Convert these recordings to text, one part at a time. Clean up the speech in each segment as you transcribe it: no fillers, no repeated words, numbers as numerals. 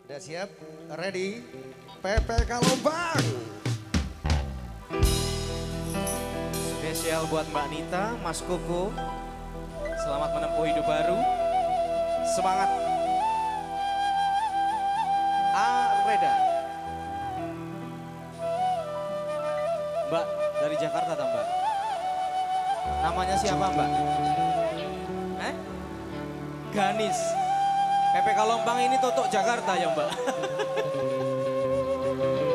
Udah siap? Ready? PPK Lombang. Spesial buat Mbak Nita, Mas Koko. Selamat menempuh hidup baru. Semangat. Reda. Mbak, dari Jakarta tak Mbak? Namanya siapa Mbak? Ganis. PPK Lombang ini totok Jakarta ya Mbak?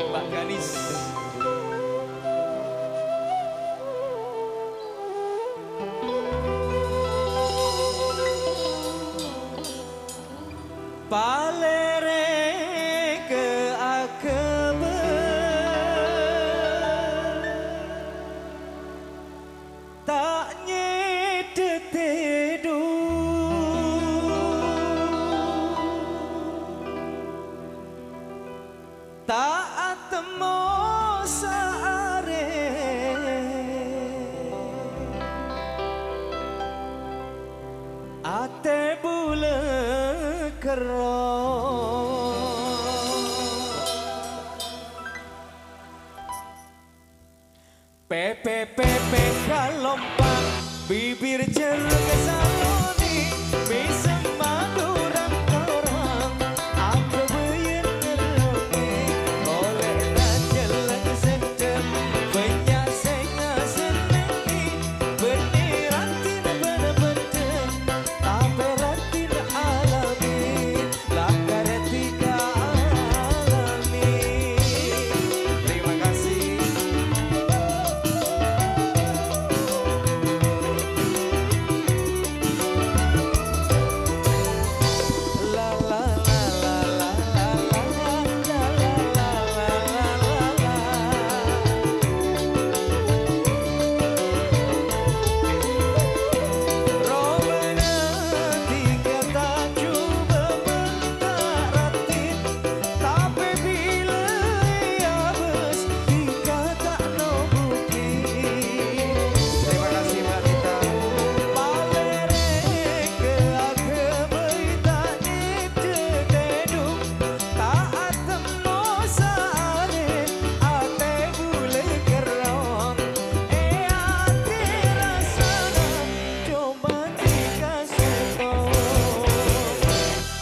Mbak Ganis. Palere ke akebe tak nyedetedu tak atemo saare ate bule kero PPPPK Lombang bibir jeruk kesaloni bisa maduran orang aku beyen ngerongi oleh najelek sedem banyak senga senengi beniratin bener-bener taperatin alami lakar tiga alami. Terima kasih.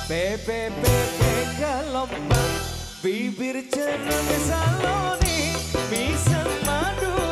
PPPPK Lombang bibir ceruk kesaloni bisa madu